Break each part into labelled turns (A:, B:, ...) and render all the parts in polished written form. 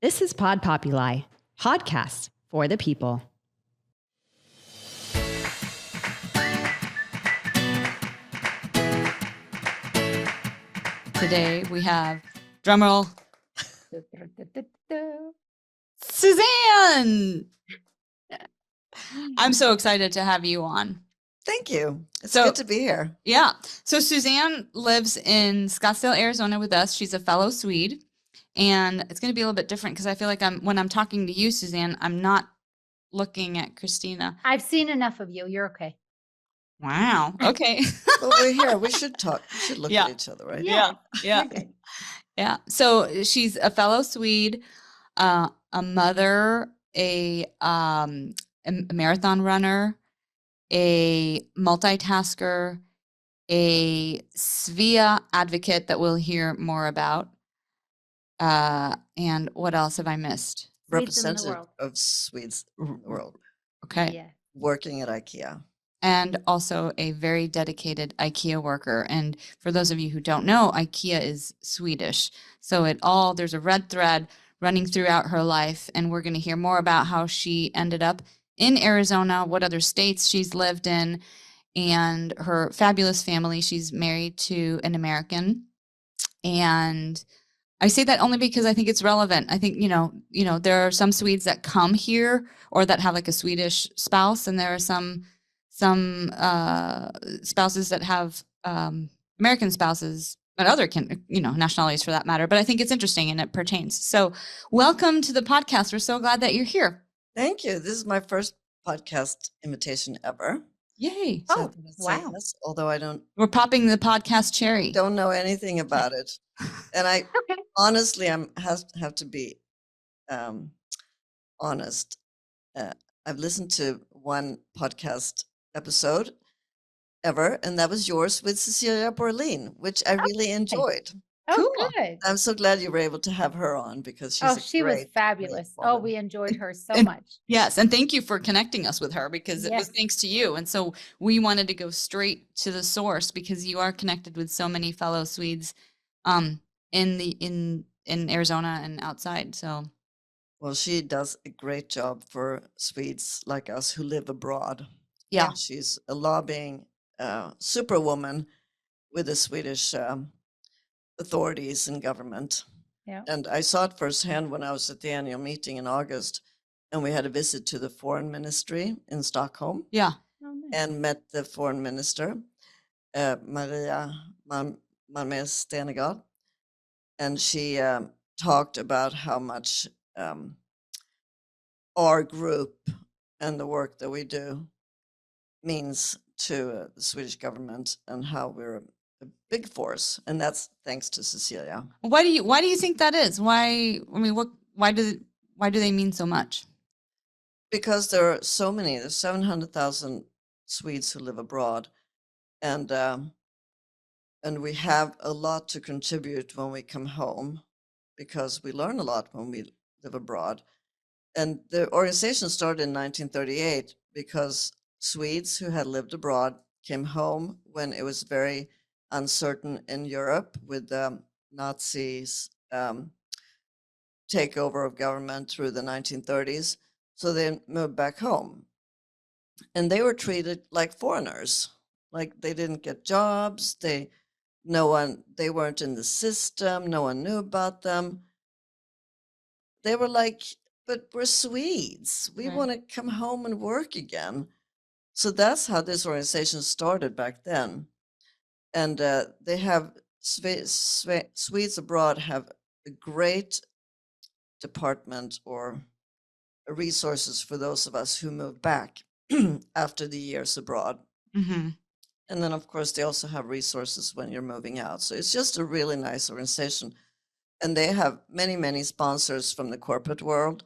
A: This is Pod Populi, podcast for the people.
B: Today we have, drumroll, Suzanne. I'm so excited to have you on.
C: Thank you. It's good to be here.
B: Yeah. So Suzanne lives in Scottsdale, Arizona with us. She's a fellow Swede. And it's going to be a little bit different because I feel like when I'm talking to you, Suzanne, I'm not looking at Christina.
D: I've seen enough of you. You're okay.
B: Wow. Okay.
C: Well, we're here. We should talk. We should look at each other, right?
B: Yeah. Yeah. So she's a fellow Swede, a mother, a marathon runner, a multitasker, a SWEA advocate that we'll hear more about. And what else have I missed?
C: Representative of Swedes world.
B: Okay.
D: Yeah.
C: Working at IKEA.
B: And also a very dedicated IKEA worker. And for those of you who don't know, IKEA is Swedish. So there's a red thread running throughout her life. And we're going to hear more about how she ended up in Arizona, what other states she's lived in, and her fabulous family. She's married to an American. And I say that only because I think it's relevant. I think, there are some Swedes that come here or that have like a Swedish spouse, and there are some spouses that have American spouses and other nationalities for that matter. But I think it's interesting and it pertains. So welcome to the podcast. We're so glad that you're here.
C: Thank you. This is my first podcast invitation ever.
B: Yay.
D: So wow.
C: Yes, although
B: we're popping the podcast cherry.
C: Don't know anything about it. And I honestly, have to be honest. I've listened to one podcast episode ever, and that was yours with Cecilia Borlin, which I really enjoyed.
D: Oh,
B: cool.
D: Good.
C: I'm so glad you were able to have her on because
D: she was fabulous. Oh, we enjoyed her so much.
B: Yes, and thank you for connecting us with her because it was thanks to you. And so we wanted to go straight to the source because you are connected with so many fellow Swedes in Arizona and outside. So
C: well, she does a great job for Swedes like us who live abroad.
B: Yeah.
C: She's a lobbying superwoman with the Swedish authorities and government.
D: Yeah.
C: And I saw it firsthand when I was at the annual meeting in August, and we had a visit to the foreign ministry in Stockholm.
B: Yeah.
D: Oh, nice.
C: And met the foreign minister, Maria Malmö Stenegard. And she talked about how much our group and the work that we do means to the Swedish government and how we're a big force, and that's thanks to Cecilia.
B: Why do you think that is? Why do they mean so much?
C: Because there are so many. There's 700,000 Swedes who live abroad, and we have a lot to contribute when we come home, because we learn a lot when we live abroad. And the organization started in 1938 because Swedes who had lived abroad came home when it was very uncertain in Europe with the Nazis' takeover of government through the 1930s. So they moved back home, and they were treated like foreigners, like they didn't get jobs. They weren't in the system. No one knew about them. They were like, but we're Swedes. We want to come home and work again. So that's how this organization started back then. And they have Swedes Abroad have a great department or resources for those of us who move back after the years abroad.
B: Mm-hmm.
C: And then, of course, they also have resources when you're moving out. So it's just a really nice organization. And they have many, many sponsors from the corporate world,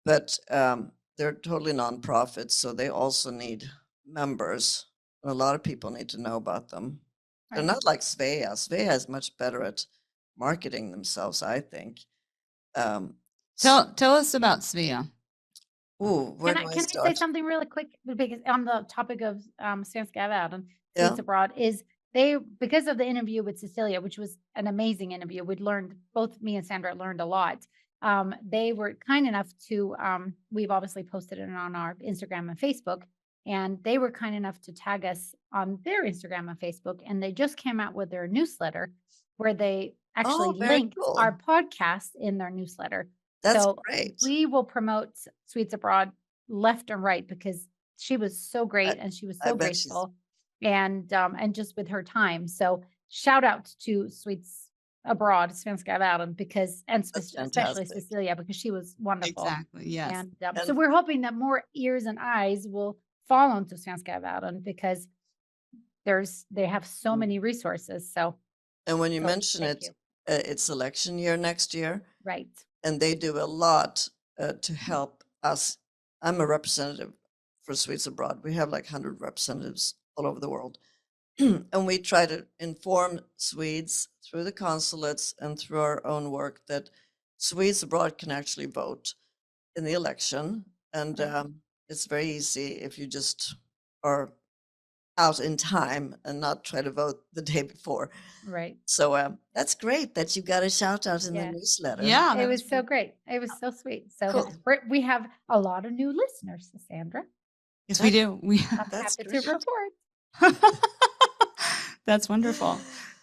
C: but they're totally nonprofit. So they also need members. And a lot of people need to know about them. They're not like SWEA. SWEA is much better at marketing themselves, I think.
B: Tell us about SWEA.
D: Can I say something really quick? Because on the topic of Svenska Världen, Swedes Abroad, is because of the interview with Cecilia, which was an amazing interview. We'd learned, both me and Sandra learned a lot. They were kind enough to, we've obviously posted it on our Instagram and Facebook, and they were kind enough to tag us on their Instagram and Facebook. And they just came out with their newsletter where they actually
C: Oh, very
D: linked
C: cool.
D: our podcast in their newsletter.
C: That's
D: So
C: great.
D: we will promote Swedes Abroad left and right because she was so great and she was
C: I
D: so
C: bet she's
D: graceful and just with her time. So shout out to Swedes Abroad, Svenska Världen, because
C: that's
D: especially
C: fantastic.
D: Cecilia, because she was wonderful.
B: Exactly. Yes.
D: And so
C: And
D: we're hoping that more ears and eyes will fall onto Svenska Världen because they have so many resources. So
C: and when you
D: so
C: mention
D: thank
C: it,
D: you.
C: it's election year next year,
D: Right.
C: and they do a lot to help us. I'm a representative for Swedes Abroad. We have like 100 representatives all over the world. And we try to inform Swedes through the consulates and through our own work that Swedes abroad can actually vote in the election. And it's very easy if you just are out in time and not try to vote the day before.
D: Right.
C: So that's great that you got a shout out in the
D: Yeah.
C: newsletter.
B: Yeah.
D: It was so great. It was so sweet. So
C: Cool.
D: we have a lot of new listeners, Sandra.
B: Yes, we do.
D: I'm
C: That's
D: happy
C: great.
D: to report.
B: That's wonderful.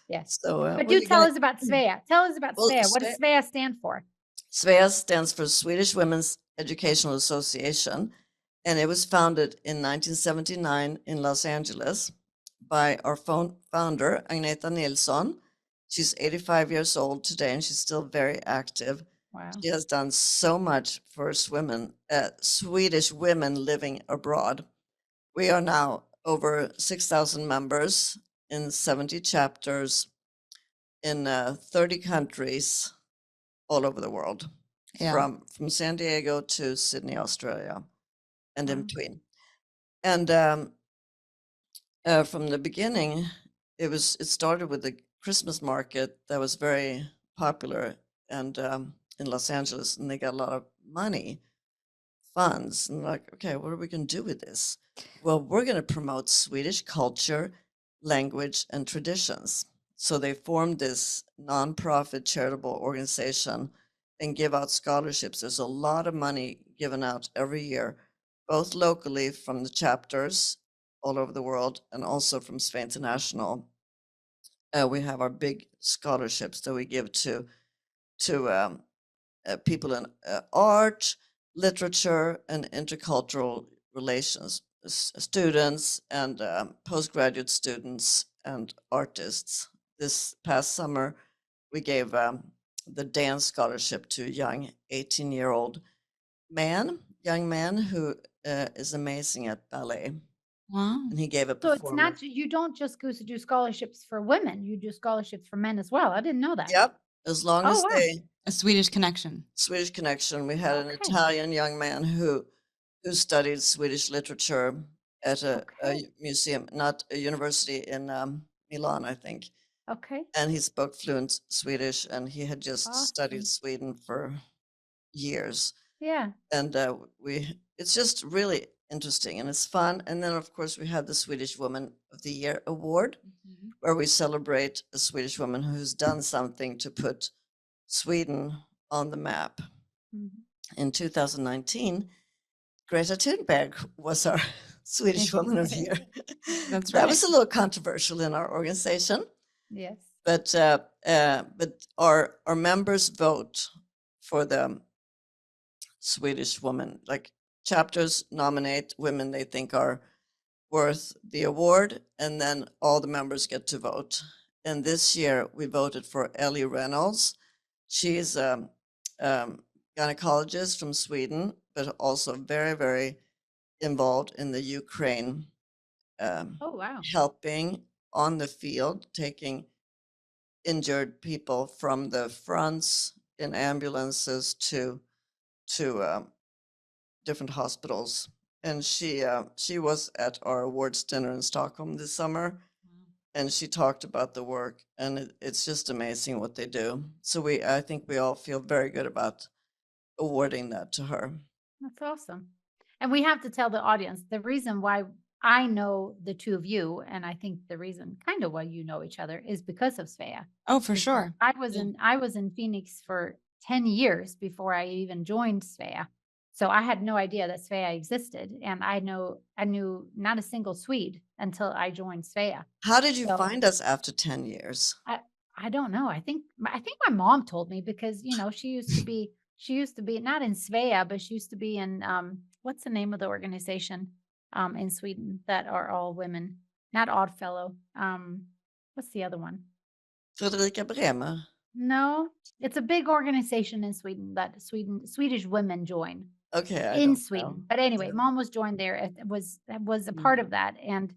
D: Yes.
C: So,
D: But
C: what
D: do
C: are you
D: tell
C: gonna-
D: us about SWEA. Tell us about
C: Well,
D: SWEA. What does SWEA stand for?
C: SWEA stands for Swedish Women's Educational Association, and it was founded in 1979 in Los Angeles by our founder, Agneta Nilsson. She's 85 years old today, and she's still very active.
D: Wow.
C: She has done so much for Swedish women living abroad. We are now over 6,000 members in 70 chapters in 30 countries all over the world,
B: Yeah.
C: from San Diego to Sydney, Australia, and in
D: Wow.
C: between. And from the beginning, it started with the Christmas market that was very popular and in Los Angeles, and they got a lot of money, funds, and like, okay, what are we going to do with this? Well, we're going to promote Swedish culture, language, and traditions. So they formed this nonprofit charitable organization and give out scholarships. There's a lot of money given out every year, both locally from the chapters all over the world and also from SWEA International. We have our big scholarships that we give to people in art, literature, and intercultural relations, students and postgraduate students and artists. This past summer, we gave the dance scholarship to a young 18-year-old young man who is amazing at ballet.
B: Wow.
C: And he gave a
D: So it's
C: performance.
D: not, you don't just go to do scholarships for women, you do scholarships for men as well. I didn't know that.
C: Yep, as long as
D: wow.
B: A Swedish connection.
C: Swedish connection. We had an
D: Okay.
C: Italian young man who studied Swedish literature at a museum, not a university in Milan, I think.
D: Okay.
C: And he spoke fluent Swedish, and he had just
D: Awesome.
C: studied Sweden for years.
D: Yeah.
C: And it's just really interesting and it's fun. And then, of course, we had the Swedish Woman of the Year award, where we celebrate a Swedish woman who's done something to put Sweden on the map. In 2019, Greta Thunberg was our Swedish Woman of the Year.
B: That's
C: That
B: right.
C: was a little controversial in our organization,
D: Yes.
C: but our members vote for the Swedish woman. Like, chapters nominate women they think are worth the award, and then all the members get to vote. And this year we voted for Ellie Reynolds. She's a gynecologist from Sweden, but also very, very involved in the Ukraine,
D: Oh, wow.
C: helping on the field, taking injured people from the fronts in ambulances to different hospitals. And she was at our awards dinner in Stockholm this summer, and she talked about the work, and it's just amazing what they do. So I think we all feel very good about awarding that to her.
D: That's awesome. And we have to tell the audience the reason why I know the two of you, and I think the reason kind of why you know each other is because of SWEA.
B: Oh, for sure.
D: I was in Phoenix for 10 years before I even joined SWEA. So I had no idea that SWEA existed. And I knew not a single Swede until I joined SWEA.
C: How did you
D: So
C: find us after 10 years?
D: I don't know. I think my mom told me because, she used to be not in SWEA, but she used to be in, what's the name of the organization, in Sweden that are all women, not Oddfellow. What's the other one?
C: Fredrika Bremer.
D: No, it's a big organization in Sweden that Swedish women join
C: Okay, I
D: in
C: don't
D: Sweden.
C: know.
D: But anyway,
C: Yeah.
D: mom was joined there. It was a part of that, and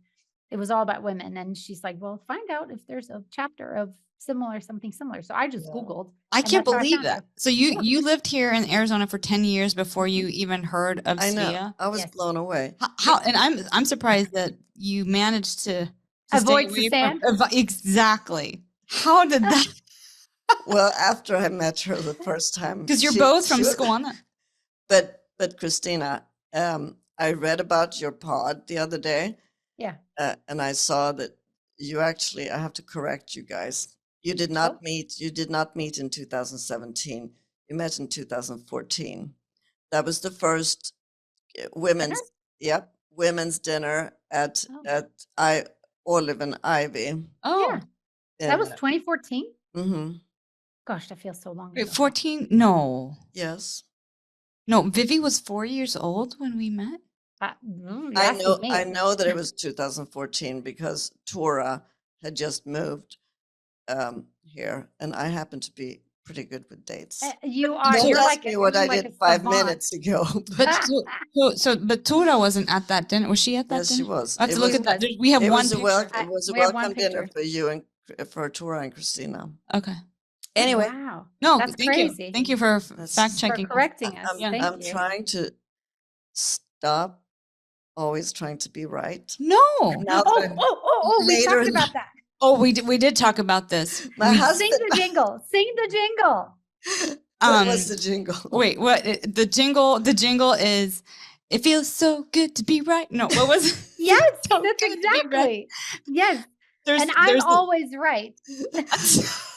D: it was all about women. And she's like, "Well, find out if there's a chapter of something similar." So I just
C: Yeah.
D: Googled.
B: I
D: and
B: can't
D: that's how I
B: believe
D: found
B: that.
D: you.
B: So you lived here in Arizona for 10 years before you even heard of
C: I know.
B: SWEA?
C: I was
D: Yes.
C: blown away.
B: How and I'm surprised that you managed to
D: Avoid
B: stay away
D: Suzanne?
B: exactly. How did that?
C: Well, after I met her the first time,
B: Because you're
C: she-
B: both from
C: she was-
B: Skåne.
C: But Christina, I read about your pod the other day,
D: Yeah.
C: and I saw that you actually. I have to correct you guys. You did not meet. You did not meet in 2017. You met in 2014. That was the first women's. Yep, women's dinner at
D: Oh.
C: Olive and Ivy.
B: Oh,
D: Yeah. That was 2014.
C: Mm-hmm.
D: Gosh, that feels so long
B: wait,
D: ago.
B: 14? No.
C: Yes.
B: No, Vivi was 4 years old when we met.
D: You're
C: I
D: asking me.
C: I know that it was 2014 because Tora had just moved here, and I happen to be pretty good with dates.
D: You are.
C: Don't
D: You're
C: ask
D: like
C: me what I
D: like
C: did
D: a
C: 5
D: savant.
C: minutes ago.
B: But Tora wasn't at that dinner. Was she at that
C: Yes,
B: dinner?
C: she was.
B: I have
C: It
B: to look
C: was-
B: at that. We have
C: It
B: one
C: was a
B: picture.
C: it was a
D: We have one
C: welcome dinner
D: picture.
C: for you and for Tora and Christina.
B: Okay.
C: Anyway,
D: Wow.
B: No,
D: That's
B: thank
D: crazy.
B: you. Thank you for
C: That's-
B: fact
D: For
B: checking.
D: correcting us.
B: Yeah.
D: Thank
C: I'm
D: you.
C: trying to stop always trying to be right.
B: No.
C: Now that I'm
D: We
C: later
D: talked
C: in
D: about that.
B: Oh, we did talk about this.
C: my
B: We-
C: husband.
D: Sing the jingle. Sing the jingle.
C: What was the jingle?
B: Wait, what? The jingle is. It feels so good to be right. No, what was? it?
D: Yes,
B: So
D: that's
B: good to be right.
D: exactly. Yes.
B: There's,
D: And I'm
B: there's the-
D: always right.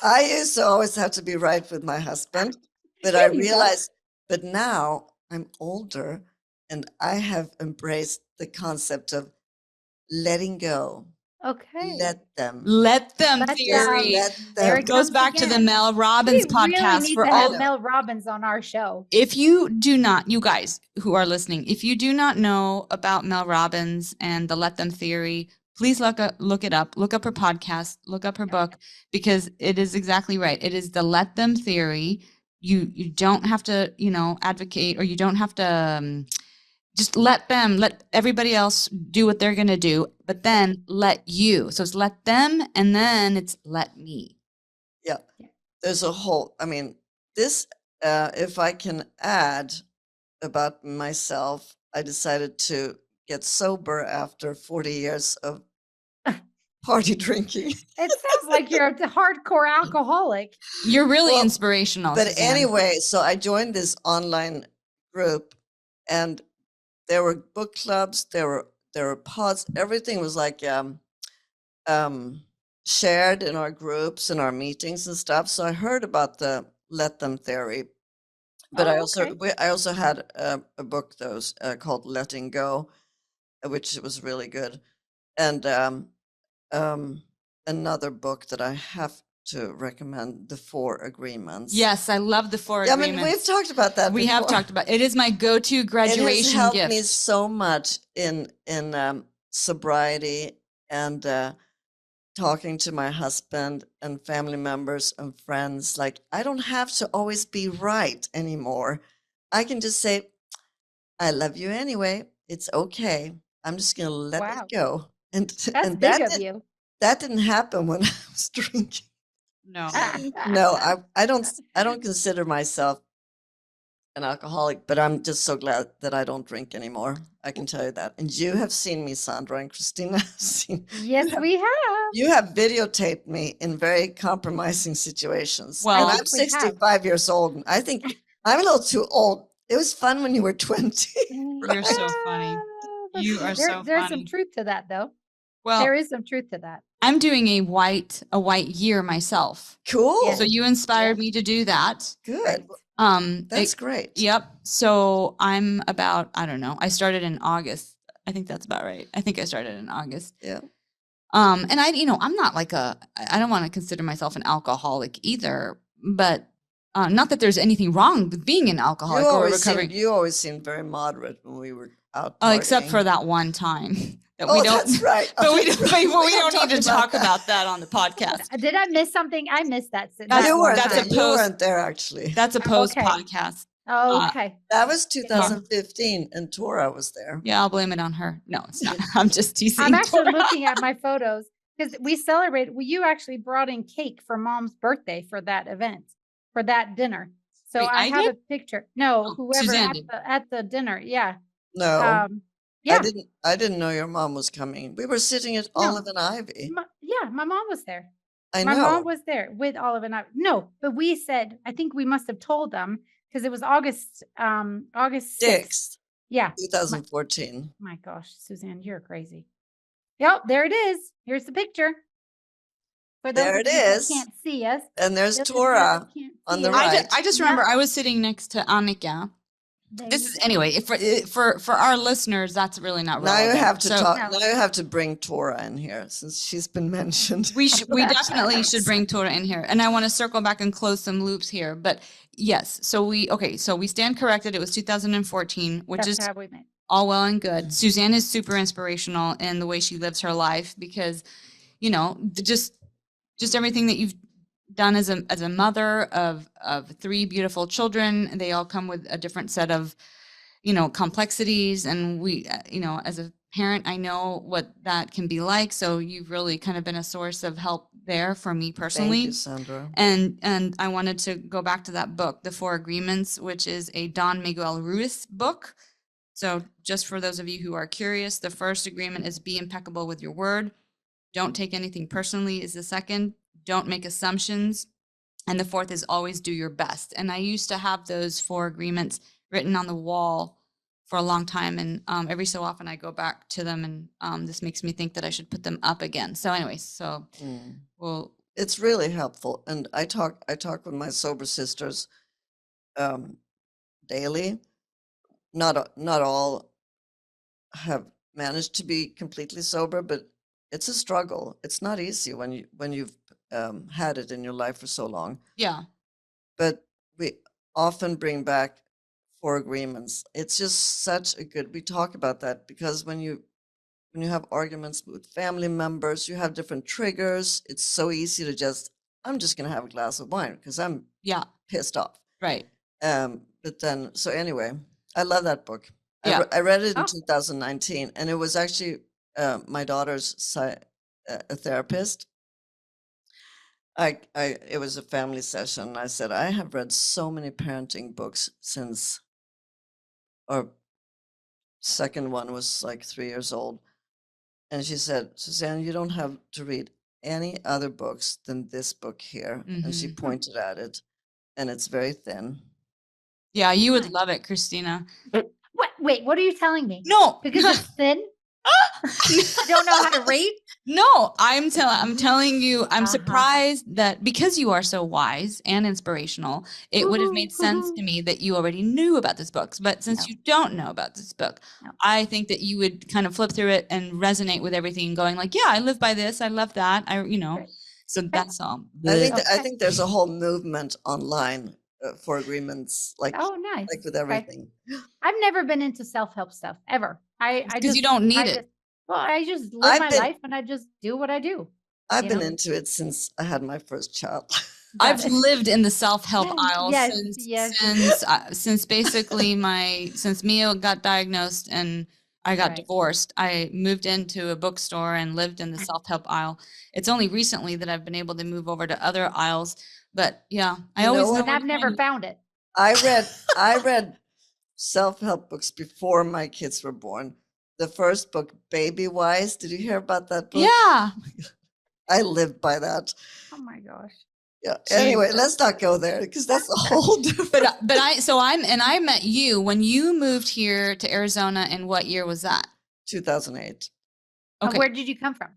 C: I used to always have to be right with my husband, but
D: There
C: I
D: you go.
C: realized, but now I'm older and I have embraced the concept of letting go.
D: Okay.
C: Let them.
B: Let them
D: Let
B: theory.
C: Let
D: There
C: them.
D: it
B: Goes
D: comes
B: back to the
D: again.
B: Mel
D: We
B: Robbins
D: really
B: podcast
D: need
B: for
D: to
B: all.
D: have Mel Robbins on our show.
B: If you do not, you guys who are listening, if you do not know about Mel Robbins and the Let Them theory, please look it up. Look up her podcast. Look up her book, because it is exactly right. It is the Let Them theory. You don't have to advocate, or you don't have to. Just let everybody else do what they're going to do, but then let you. So it's let them, and then it's let me.
C: Yeah. There's a whole, this, if I can add about myself, I decided to get sober after 40 years of party drinking.
D: It sounds like you're a hardcore alcoholic.
B: You're really
C: Well,
B: inspirational.
C: But
B: Suzanne.
C: anyway, so I joined this online group, and there were book clubs, there were pods, everything was like shared in our groups and our meetings and stuff. So I heard about the Let Them theory, but I also had a book that was called Letting Go, which was really good, and another book that I have to recommend, The 4 Agreements.
B: Yes, I love the 4
C: Yeah,
B: agreements.
C: we've talked about that.
B: We have
C: before.
B: talked about it. Is my go-to graduation
C: It has helped
B: gift.
C: me so much in sobriety and talking to my husband and family members and friends. Like, I don't have to always be right anymore. I can just say, I love you anyway. It's okay. I'm just going to let
D: Wow.
C: it go. And
D: That's big of you.
C: that didn't happen when I was drinking.
B: No.
C: No, I don't consider myself an alcoholic, but I'm just so glad that I don't drink anymore. I can tell you that. And you have seen me, Sandra, and Christina have seen.
D: Yes, we have.
C: You have videotaped me in very compromising situations.
B: Well,
C: and
B: I
C: I'm
D: think we have.
C: 65 years old, and I think I'm a little too old. It was fun when you were 20.
B: You're so funny. You are so
D: There's
B: funny.
D: some truth to that, though.
B: Well,
D: There is some truth to that.
B: I'm doing a white year myself.
C: Cool.
D: Yeah.
B: So you inspired me to do that.
C: Good.
D: Right.
C: That's great.
B: Yep. So I'm about, I don't know. I started in August. I think that's about right. I think I started in August.
C: Yeah.
B: And I'm not like I don't want to consider myself an alcoholic either, but not that there's anything wrong with being an alcoholic or recovering.
C: You always seemed very moderate when we were out
B: Except
C: partying.
B: for that one time that
C: Oh,
B: we don't.
C: that's right.
B: But we
C: That's
B: don't,
C: right.
B: we don't need to talk
C: that.
B: about that on the podcast.
D: Did I miss something? I missed that.
C: You weren't,
B: that's
C: there.
B: a
C: You
B: post-
C: weren't there, actually.
B: That's a post
D: Okay.
B: podcast.
D: Oh, okay.
C: That was 2015, and Tora was there.
B: Yeah, I'll blame it on her. No, it's not. I'm just teasing.
D: I'm actually
B: Tora.
D: looking at my photos because we celebrated. Well, you actually brought in cake for Mom's birthday for that event, for that dinner. So
B: Wait,
D: I have
B: did?
D: a picture. No,
B: Oh,
D: whoever
B: Suzanne
D: at the dinner. Yeah.
C: No,
D: Yeah.
C: I didn't know your mom was coming. We were sitting at
D: No.
C: Olive and Ivy.
D: My mom was there.
C: I
D: My
C: know.
D: mom was there with Olive and I. No, but we said, I think we must have told them because it was August 6th.
C: 6th,
D: Yeah.
C: 2014.
D: My gosh, Suzanne, you're crazy. Yep, there it is. Here's the picture. For those
C: There
D: of
C: it
D: you that
C: is.
D: can't see us.
C: And there's
D: those of you
C: Tora
D: that can't
C: on
D: see
C: the
D: us,
C: right.
B: I just remember I was sitting next to Annika.
D: there
B: This
D: you
B: is
D: go.
B: anyway for our listeners. That's really not
C: Now
B: relevant.
C: you have to
B: So
C: talk.
D: No.
C: Now you have to bring Tora in here since she's been mentioned.
B: we definitely should bring Tora in here, and I want to circle back and close some loops here. But yes, so we stand corrected. It was 2014, which
D: That's
B: is
D: how we met.
B: all well and good. Suzanne is super inspirational in the way she lives her life because, just everything that you've done as a mother of 3 beautiful children. They all come with a different set of, complexities. And we, as a parent, I know what that can be like. So you've really kind of been a source of help there for me personally.
C: Thank you, Sandra.
B: And I wanted to go back to that book, The 4 Agreements, which is a Don Miguel Ruiz book. So just for those of you who are curious, the first agreement is be impeccable with your word. Don't take anything personally is the second. Don't make assumptions. And the fourth is always do your best. And I used to have those 4 agreements written on the wall for a long time. And every so often I go back to them and this makes me think that I should put them up again. So anyways, well,
C: It's really helpful, and I talk with my sober sisters daily. Not all have managed to be completely sober, but it's a struggle. It's not easy when you've had it in your life for so long.
B: yeah.
C: But we often bring back 4 agreements. It's just such a good. We talk about that because when you have arguments with family members, you have different triggers. It's so easy to I'm just going to have a glass of wine because I'm
B: Yeah.
C: pissed off.
B: Right.
C: But then, so anyway, I love that book.
B: Yeah.
C: I read it in
D: Oh.
C: 2019, and it was actually my daughter's a therapist. It was a family session. And I said, I have read so many parenting books since our second one was like 3 years old. And she said, Suzanne, you don't have to read any other books than this book here. And she
B: Mhm.
C: pointed at it, and it's very thin.
B: Yeah, you would love it, Christina.
D: What? Wait, what are you telling me?
B: No,
D: Because it's thin? I don't know how to read?
B: no, I'm telling you, I'm
D: Uh-huh.
B: surprised that because you are so wise and inspirational, it would have made sense
D: Woohoo,
B: to me that you already knew about this book. But since
D: No.
B: you don't know about this book,
D: No.
B: I think that you would kind of flip through it and resonate with everything, going like, yeah, I live by this. I love that.
D: Right.
B: So that's all.
C: I think
D: Okay.
C: I think there's a whole movement online for agreements, like
D: Oh, nice.
C: with
D: Okay.
C: everything.
D: I've never been into self-help stuff ever. I
B: because
D: just
B: you don't need
D: I
B: it.
D: just well, I just live
C: I've
D: my
C: been-
D: life and I just do what I do.
C: I've
D: You
C: been
D: know?
C: into it since I had my first child.
B: I've
D: Got it.
B: lived in the self-help aisle
D: Yes,
B: since
D: yes.
B: since basically since Mia got diagnosed and I got
D: Right.
B: divorced. I moved into a bookstore and lived in the self-help aisle. It's only recently that I've been able to move over to other aisles, but yeah, I
C: You know
B: always
C: what?
B: know
D: And
B: where
D: I've
B: to
D: never
B: find you.
D: found it.
C: I read self-help books before my kids were born. The first book, Baby Wise. Did you hear about that book?
B: Yeah.
C: I lived by that.
D: Oh my gosh.
C: Yeah. Anyway,
B: Jesus.
C: let's not go there because that's a whole different.
B: But I met you when you moved here to Arizona, and what year was that?
C: 2008.
B: Okay.
D: Where did you come from?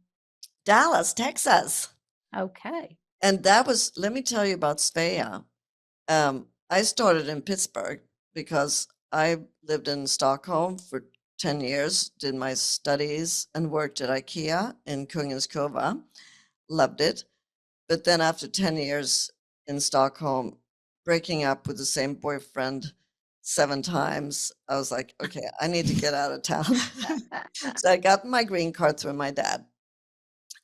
C: Dallas, Texas.
D: Okay.
C: And that was, let me tell you about SWEA. I started in Pittsburgh because I lived in Stockholm for 10 years, did my studies and worked at IKEA in Kungens Kurva. Loved it. But then after 10 years in Stockholm, breaking up with the same boyfriend 7 times, I was like, okay, I need to get out of town. So I got my green card through my dad,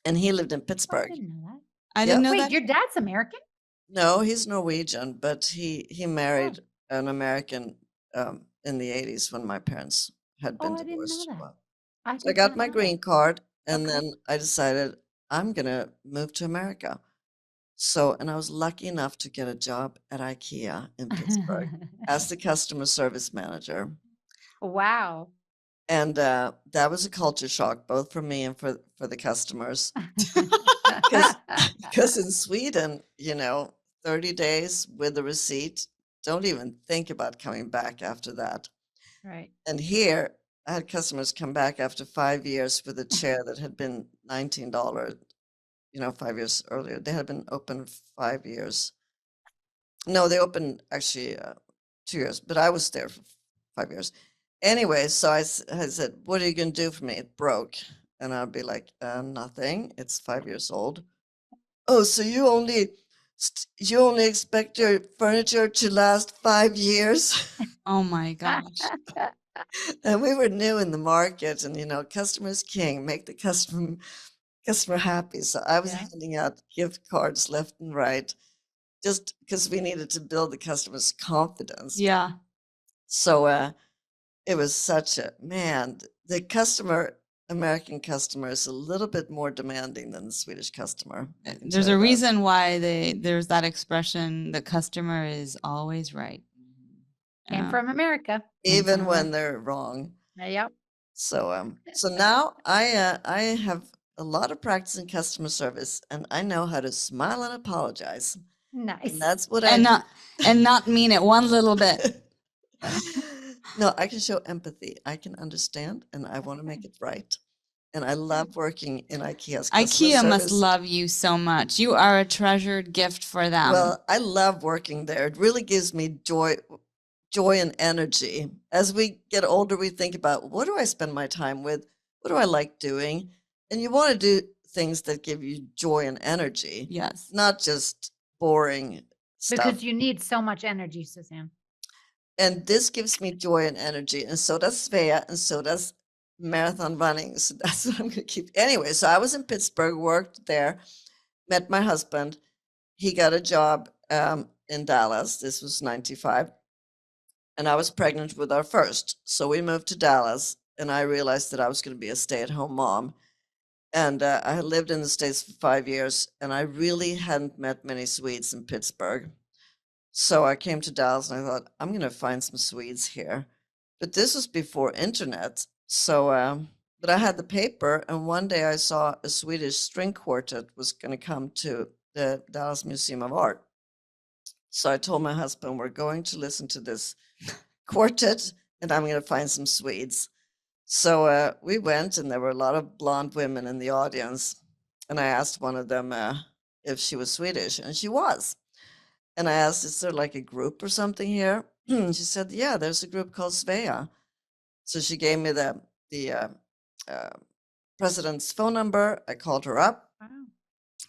C: and he lived in
D: Oh, I
C: Pittsburgh.
D: didn't know that.
B: I didn't
C: Yep.
B: know
D: Wait,
B: that.
D: your dad's American?
C: No, he's Norwegian, but he married an American in the 80s when my parents had been
D: Oh, I didn't know
C: divorced.
D: that.
C: Well,
D: I
C: so I
D: did
C: got
D: not
C: my
D: know
C: green
D: that.
C: card, and
D: Okay.
C: then I decided I'm gonna move to America. So, and I was lucky enough to get a job at IKEA in Pittsburgh as the customer service manager.
D: Wow.
C: And that was a culture shock, both for me and for the customers. Because in Sweden, 30 days with a receipt, don't even think about coming back after that.
D: Right.
C: And here, I had customers come back after 5 years with a chair that had been $19, 5 years earlier. They had been open 5 years. No, they opened actually 2 years, but I was there for 5 years. Anyway, so I said, what are you going to do for me? It broke. And I'd be like, nothing. It's 5 years old. Oh, so you only expect your furniture to last 5 years?
B: Oh my gosh.
C: And we were new in the market, and customer's king, make the customer happy. So I was
D: Yeah.
C: handing out gift cards left and right, just because we needed to build the customer's confidence.
B: Yeah.
C: So it was such a the American customer is a little bit more demanding than the Swedish customer. I can
B: There's
C: tell
B: a
C: you that.
B: reason why there's that expression, the customer is always right.
D: Came
B: Yeah.
D: from America.
C: Even
B: Mhm.
C: when they're wrong.
D: Yep.
C: So now I have a lot of practice in customer service, and I know how to smile and apologize.
D: Nice.
C: And that's what
B: and not mean it one little bit.
C: No, I can show empathy. I can understand, and I want to make it right. And I love working in IKEA's customer
B: IKEA must
C: service.
B: love you so much. You are a treasured gift for them.
C: Well, I love working there. It really gives me joy and energy. As we get older, we think about, what do I spend my time with? What do I like doing? And you want to do things that give you joy and energy,
B: Yes.
C: not just boring stuff.
D: Because you need so much energy, Suzanne.
C: And this gives me joy and energy, and so does Svea, and so does marathon running. So that's what I'm going to keep. Anyway, so I was in Pittsburgh, worked there, met my husband. He got a job in Dallas. This was 95. And I was pregnant with our first. So we moved to Dallas, and I realized that I was going to be a stay-at-home mom. And I had lived in the States for 5 years, and I really hadn't met many Swedes in Pittsburgh. So I came to Dallas, and I thought, I'm going to find some Swedes here. But this was before internet. So, but I had the paper, and one day I saw a Swedish string quartet was going to come to the Dallas Museum of Art. So I told my husband, we're going to listen to this quartet, and I'm going to find some Swedes. So we went, and there were a lot of blonde women in the audience. And I asked one of them if she was Swedish, and she was. And I asked, is there like a group or something here? She said, yeah, there's a group called SWEA. So she gave me the president's phone number. I called her up.
D: Wow.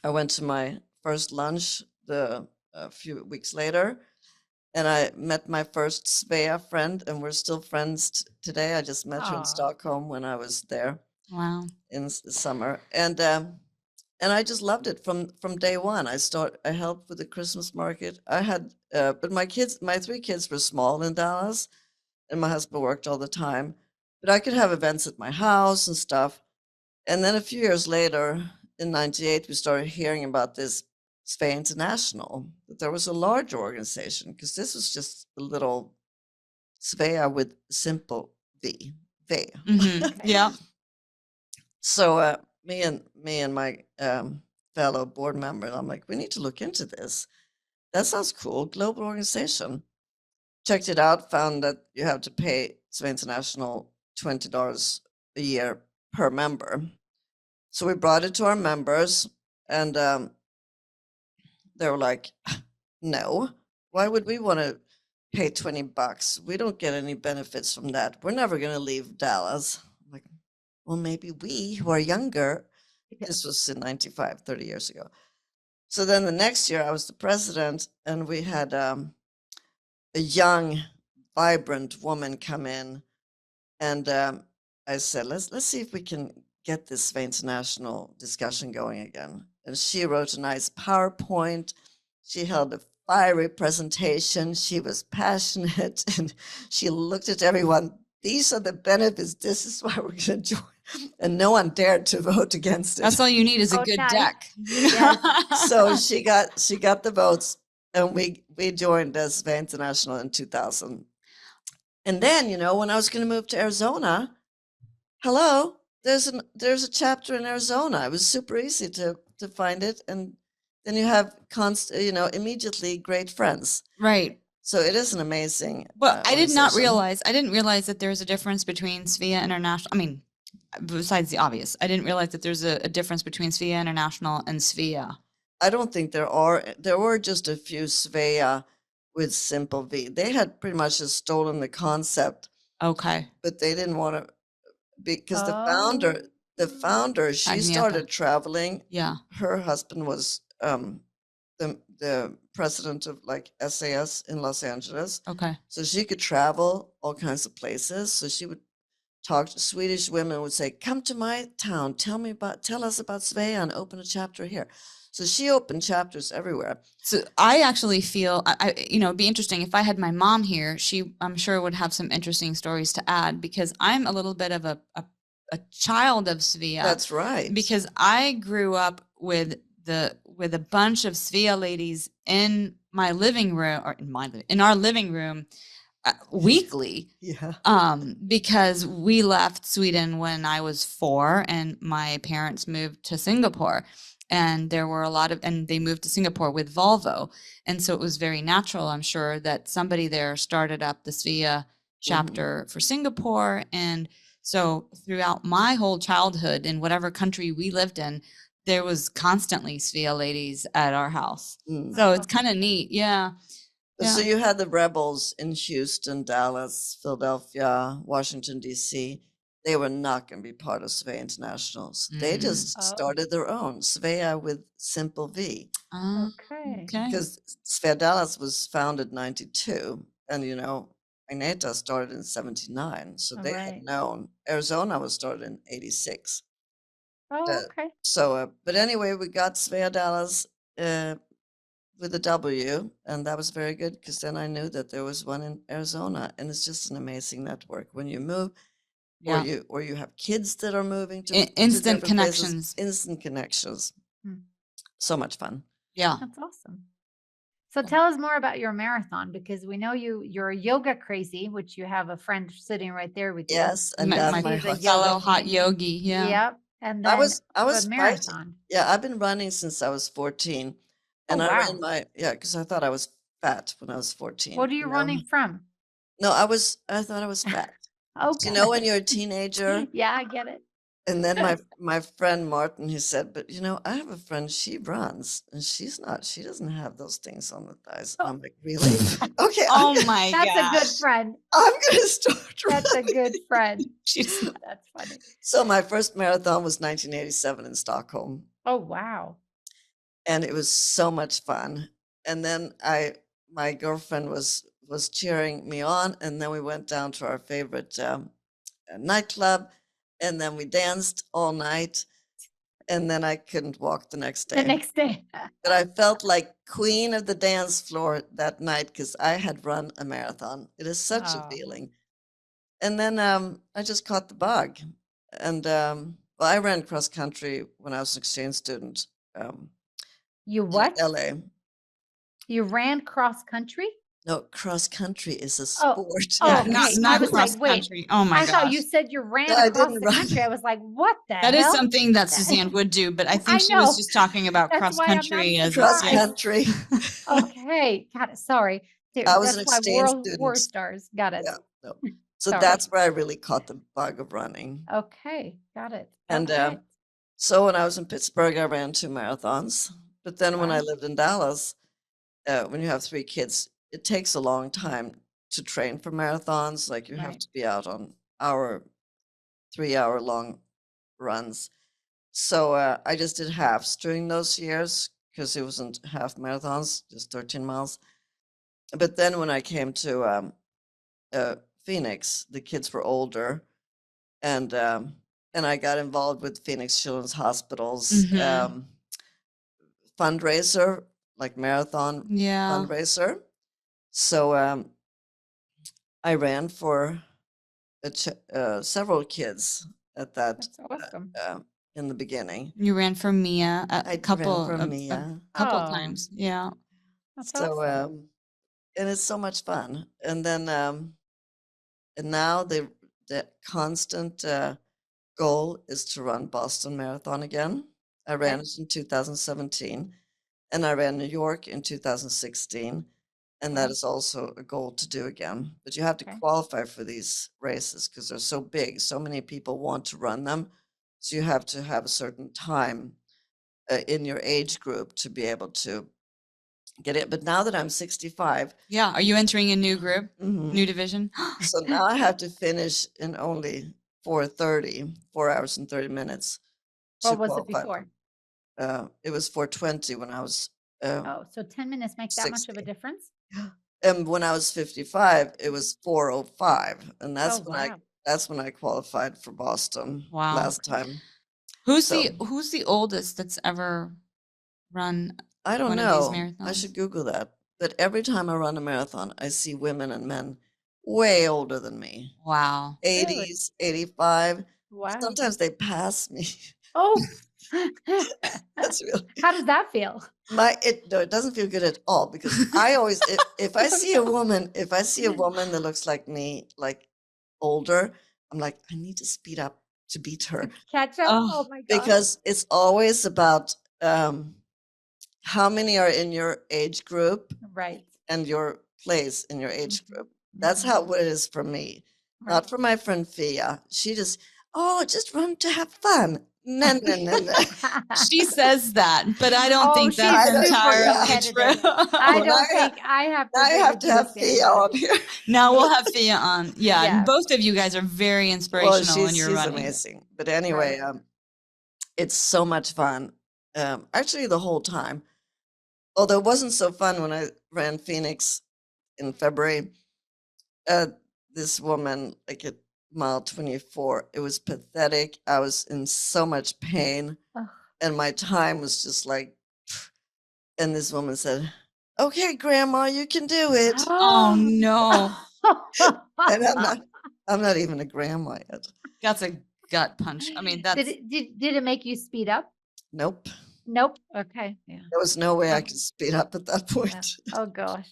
C: I went to my first lunch a few weeks later, and I met my first Svea friend, and we're still friends today. I just met her in
D: Aw.
C: Stockholm when I was there
B: Wow.
C: in the summer, and I just loved it from day one. I helped with the Christmas market. I had, but my 3 kids were small in Dallas, and my husband worked all the time. But I could have events at my house and stuff. And then a few years later, in '98, we started hearing about this SWEA International, that there was a large organization, because this was just a little SWEA with simple V.
B: Mhm. Yeah.
C: So me and my fellow board member, I'm like, we need to look into this. That sounds cool. Global organization. Checked it out, found that you have to pay SWEA International $20 a year per member. So we brought it to our members, and they were like, no, why would we want to pay $20? We don't get any benefits from that. We're never going to leave Dallas. I'm like, well, maybe we who are younger, this was in 95, 30 years ago. So then the next year I was the president, and we had a young, vibrant woman come in, and I said, let's see if we can get this SWEA International discussion going again. And she wrote a nice PowerPoint. She held a fiery presentation. She was passionate, and she looked at everyone. These are the benefits. This is why we're going to join. And no one dared to vote against it.
B: That's all you need is a
D: Oh,
B: good
D: nice.
B: deck.
C: So she got the votes, and we joined as SWEA International in 2000. And then, when I was going to move to Arizona, hello, there's a chapter in Arizona. It was super easy to find it, and then you have immediately great friends.
B: Right.
C: So it is an amazing.
B: Well, I didn't
C: organization.
B: realize that there's a difference between SWEA International. I mean, besides the obvious, I didn't realize that there's a difference between SWEA International and SWEA.
C: I don't think there are. There were just a few SWEA with simple V. They had pretty much just stolen the concept,
B: Okay.
C: but they didn't want to, because the
D: Oh.
C: founder, she
B: Agnieszka.
C: started traveling.
B: Yeah.
C: Her husband was the president of like SAS in Los Angeles.
B: Okay.
C: So she could travel all kinds of places. So she would talk to Swedish women, would say, come to my town, tell us about SWEA and open a chapter here. So she opened chapters everywhere.
B: So I actually feel, it'd be interesting if I had my mom here, I'm sure would have some interesting stories to add, because I'm a little bit of a child of SWEA.
C: That's right.
B: Because I grew up with a bunch of SWEA ladies in my living room, or in our living room weekly.
C: Yeah.
B: Because we left Sweden when I was 4, and my parents moved to Singapore, and there were and they moved to Singapore with Volvo. And so it was very natural, I'm sure, that somebody there started up the SWEA chapter for Singapore. And so throughout my whole childhood, in whatever country we lived in, there was constantly SWEA ladies at our house. So it's kind of neat. Yeah.
C: So you had the rebels in Houston, Dallas, Philadelphia, Washington, D.C. They were not going to be part of SWEA International. They just started their own, SWEA with simple V.
D: Okay.
C: Because SWEA Dallas was founded in 92, and Agneta started in 79. So they had known. Arizona was started in 86.
D: Oh, okay.
C: So, but anyway, we got SWEA Dallas with a W, and that was very good, because then I knew that there was one in Arizona, and it's just an amazing network. When you move, or you have kids that are moving to
B: instant
C: different
B: connections.
C: places, instant connections.
D: Hmm.
C: So much fun.
B: Yeah.
D: That's awesome. So tell us more about your marathon, because we know you're a yoga crazy, which you have a friend sitting right there with you.
C: Yes, and
B: My
C: my
D: He's a
C: husband.
B: fellow hot yogi. Yeah.
D: Yep. And
C: I
D: then
C: was
D: the
C: fighting.
D: marathon.
C: Yeah, I've been running since I was 14, and I ran because I thought I was fat when I was 14.
D: What are you running from?
C: No, I thought I was fat.
D: Okay.
C: When you're a teenager.
D: Yeah, I get it.
C: And then my friend Martin, he said, but I have a friend, she runs, and she doesn't have those things on the thighs. I'm like, really? Okay.
B: Oh my God.
D: That's a good friend.
C: I'm going to start running.
D: That's a good friend. That's funny.
C: So my first marathon was 1987 in Stockholm.
D: Oh, wow.
C: And it was so much fun. And then my girlfriend was cheering me on, and then we went down to our favorite nightclub, and then we danced all night, and then I couldn't walk the next day. But I felt like queen of the dance floor that night, because I had run a marathon. It is such a feeling. And then I just caught the bug. And I ran cross country when I was an exchange student.
D: You what?
C: In LA.
D: You ran cross country?
C: No, cross country is a sport.
B: Yeah,
D: okay.
B: not
D: I was
B: cross
D: like, wait.
B: country. Oh my
D: I
B: gosh.
D: thought you said you ran
C: No, I
D: across
C: didn't
D: the
C: run.
D: country. I was like, what the
B: That
D: hell?
B: is something that Suzanne would do, but I think
D: I
B: she was
D: know.
B: just talking about
D: That's
B: cross
D: why I'm not
B: country as
C: Cross
D: surprised.
C: country.
D: Okay. Got it. Sorry. Dude,
C: I was
D: that's
C: an
D: why
C: exchange
D: world war
C: student.
D: stars. Got it.
C: Yeah. No. So
D: Sorry.
C: that's where I really caught the bug of running.
D: Okay. Got it.
C: And
D: Okay.
C: So when I was in Pittsburgh, I ran 2 marathons. But then when I
D: Wow.
C: lived in Dallas, when you have 3 kids, it takes a long time to train for marathons. Like you have
D: Right.
C: to be out on 3-hour long runs. So I just did halves during those years because it wasn't half marathons, just 13 miles. But then when I came to Phoenix, the kids were older, and I got involved with Phoenix Children's Hospital's
B: Mhm.
C: fundraiser, like marathon
B: Yeah.
C: fundraiser. So I ran for several kids at that
D: That's awesome.
C: uh, in the beginning.
B: You ran for Mia
C: I ran for
B: a
C: Mia.
B: couple
D: Oh,
B: times. Yeah.
D: that's
C: So
D: awesome.
C: and it's so much fun. And then and now the constant goal is to run Boston Marathon again. I ran
D: Okay.
C: it in 2017, and I ran New York in 2016, and that
D: Wow.
C: is also a goal to do again. But you have to
D: Okay.
C: qualify for these races because they're so big. So many people want to run them, so you have to have a certain time in your age group to be able to get it. But now that I'm 65,
B: Yeah. Are you entering a new group?
C: mhm,
B: New division?
C: so now I have to finish in only 4 hours and 30 minutes to
D: What was it
C: qualify
D: before?
C: for. It was 4:20 when I was
D: Oh, so 10 minutes make that much of a
C: 60.
D: difference?
C: And when I was 55, it was 4:05, and
D: Oh, wow.
C: that's when I qualified for Boston
B: Wow.
C: last time.
B: Who's
C: So,
B: the oldest that's ever run
C: I don't
B: one of these
C: know. I
B: marathons?
C: should Google that. But every time I run a marathon, I see women and men way older than me.
B: Wow.
D: Really?
C: 80s, 85.
D: Wow.
C: Sometimes they pass me.
D: Oh.
C: That's really
D: How does that feel?
C: no, it doesn't feel good at all because I always if I see a woman, if I see a woman that looks like me, like older, I'm like, I need to speed up to beat
D: To
C: her
D: catch up?
B: Oh,
D: Oh my gosh.
C: because it's always about how many are in your age group
D: Right.
C: and your place in your age
D: Mhm.
C: group. That's how
D: Mhm.
C: what it is for me.
D: Right.
C: Not for my friend Fia. She just, oh, just run to have fun. No, no, no, no.
B: she says that, but I don't
D: Oh,
B: think that's
D: she's
C: I don't,
D: super
B: entirely
C: yeah.
B: true.
D: competitive. I
C: Well,
D: don't think I have
C: now
D: to
C: I
D: bring
C: have
D: it
C: to
D: to the
C: have
D: same
C: Fia
D: level.
C: on here.
B: Now we'll have Fia on. Yeah, and
D: Yes.
B: both of you guys are very
C: Well,
B: inspirational in your
C: she's
B: running.
C: amazing. But anyway,
D: Right.
C: it's so much fun. Actually, the whole time. Although it wasn't so fun when I ran Phoenix in February. Uh, this woman, like at mile 24, it was pathetic. I was in so much pain,
D: Ugh.
C: and my time was just like. And this woman said, "Okay, Grandma, you can do it."
B: Oh no,
C: And I'm not even a grandma yet.
B: that's a gut punch. I mean, that's
D: Did it make you speed up?
C: Nope.
D: Nope. Okay. Yeah.
C: There was no way I
D: My
C: could speed up at that
D: yeah.
C: point.
D: Oh gosh.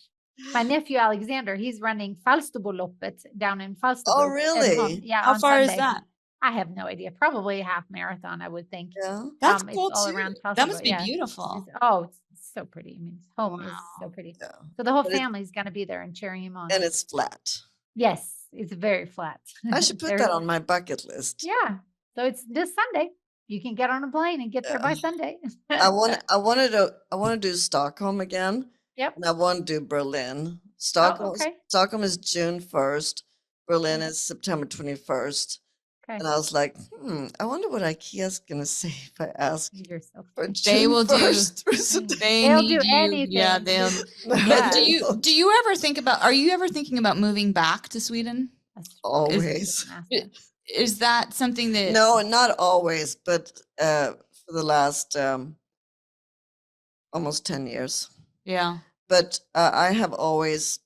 D: My nephew Alexander, he's running Falsterbo-loppet down in
C: Oh,
D: Falsterbo
C: really?
B: how
D: on
B: far is
D: Sunday.
B: that?
D: I have no idea. Probably a half marathon, I would think.
C: Yeah.
B: That's
D: It's
B: cool
D: all
B: too.
D: around
B: That
D: Falsterbo.
B: must be
D: Yeah.
B: beautiful.
D: It's so pretty. I mean, his home is so
B: Wow.
D: pretty.
C: Yeah.
D: So the whole
C: But it's
D: family's gonna be there and cheering him on.
C: and it's flat.
D: Yes, it's very flat.
C: I should put
D: There
C: that on my bucket list.
D: yeah. So it's this Sunday. You can get on a plane and get there by
C: Yeah.
D: Sunday.
C: I wanna do Stockholm again,
D: Yep.
C: and I wanna do Berlin.
D: Oh, okay.
C: Stockholm is June 1st, Berlin
D: Okay.
C: is September 21st,
D: Okay.
C: and I was like, I wonder what IKEA's gonna say if I ask
D: You're so
C: for
D: funny.
B: They
C: June
B: will do.
C: 1st through September.
B: They
D: They'll
B: need
D: do
B: you. Yeah,
D: anything.
B: they'll.
C: No,
B: But
C: they
D: Yeah.
C: won't.
B: do you ever think about? Are you ever thinking about moving back to Sweden?
D: That's
B: Is
C: Always.
D: just
B: i-
D: massive.
B: is that something that?
C: No, not always, but for the last almost 10 years.
B: Yeah.
C: But I have always,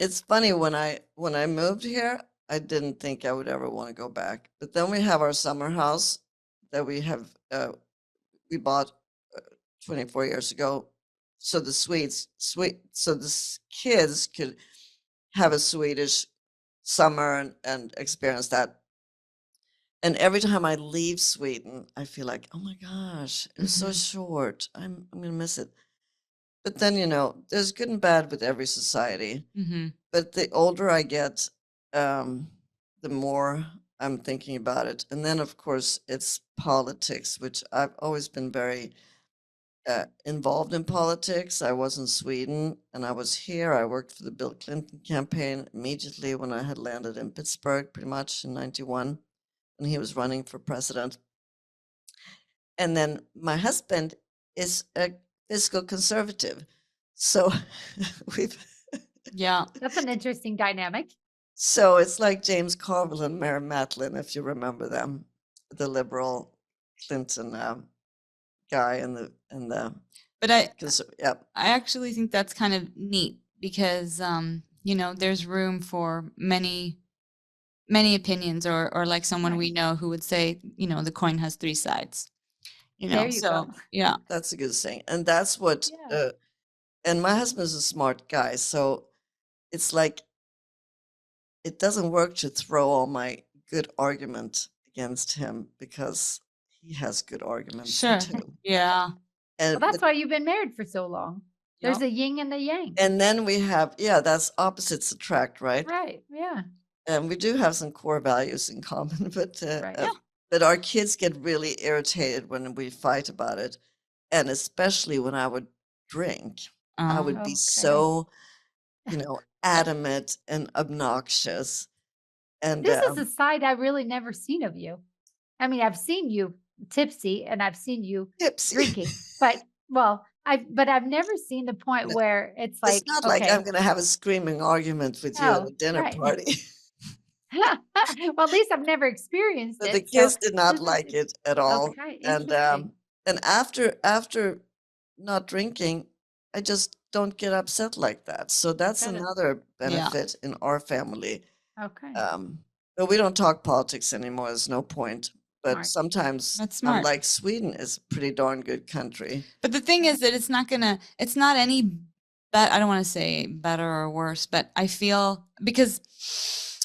C: it's funny when I moved here, I didn't think I would ever want to go back. But then we have our summer house that we bought 24 years ago. So the so kids could have a Swedish summer and experience that. And every time I leave Sweden, I feel like, oh my gosh, it was so
B: Mhm.
C: short. I'm gonna miss it. But then, there's good and bad with every society.
B: Mhm.
C: But the older I get, the more I'm thinking about it. And then, of course, it's politics, which I've always been very involved in politics. I was in Sweden and I was here. I worked for the Bill Clinton campaign immediately when I had landed in Pittsburgh, pretty much in 91, when he was running for president. And then my husband is a fiscal conservative. So we've,
B: Yeah.
D: That's an interesting dynamic.
C: so it's like James Carville and Mary Matlin, if you remember them, the liberal Clinton guy and the
B: But I
C: yeah.
B: actually think that's kind of neat because, there's room for many opinions or like someone
D: Right.
B: we know who would say, the coin has three sides,
D: There you
B: so
D: go.
B: yeah.
C: That's a good saying. And that's what,
D: Yeah.
C: and my husband's a smart guy. So it's like, it doesn't work to throw all my good argument against him because he has good arguments
B: Sure.
C: too.
B: Yeah.
D: Well,
C: And,
D: that's why you've been married for so long. There's
B: Yep.
D: a yin and a yang.
C: and then we have, yeah, that's opposites attract, right?
D: Right. Yeah.
C: And we do have some core values in common, but
D: Right.
C: but our kids get really irritated when we fight about it, and especially when I would drink. I would be
D: Okay.
C: so, adamant and obnoxious. And
D: This is a side I really never seen of you. I mean, I've seen you tipsy and I've seen you
C: tipsy.
D: drinking, but I've never seen the point where it's like,
C: It's not like
D: okay,
C: I'm going to have a screaming argument with you at
D: oh,
C: a dinner
D: right.
C: party.
D: Well, at least I've never experienced
C: But
D: it.
C: the kids did not like it at all.
D: Okay,
C: And
D: interesting.
C: and after not drinking, I just don't get upset like that. So that's
D: Got it.
C: another
B: Yeah.
C: benefit in our family.
D: Okay.
C: But we don't talk politics anymore. There's no point. But
D: Smart.
C: sometimes
B: That's
C: I'm
B: smart.
C: like, Sweden is a pretty darn good country.
B: But the thing is that it's not any I don't want to say better or worse, but I feel because,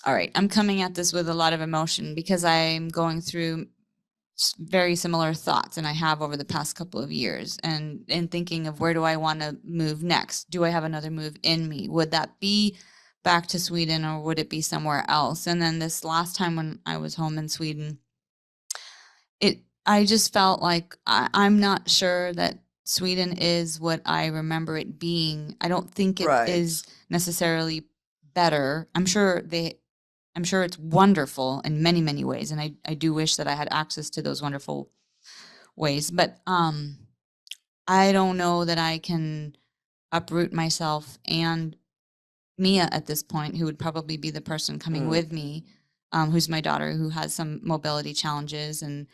B: all right, I'm coming at this with a lot of emotion because I'm going through very similar thoughts and I have over the past couple of years and thinking of where do I want to move next? Do I have another move in me? Would that be back to Sweden or would it be somewhere else? And then this last time when I was home in Sweden, I just felt like I'm not sure that Sweden is what I remember it being. I don't think it is
C: Right.
B: necessarily better. I'm sure it's wonderful in many, many ways. And I do wish that I had access to those wonderful ways. But I don't know that I can uproot myself and Mia at this point, who would probably be the person coming with me, who's my daughter, who has some mobility challenges and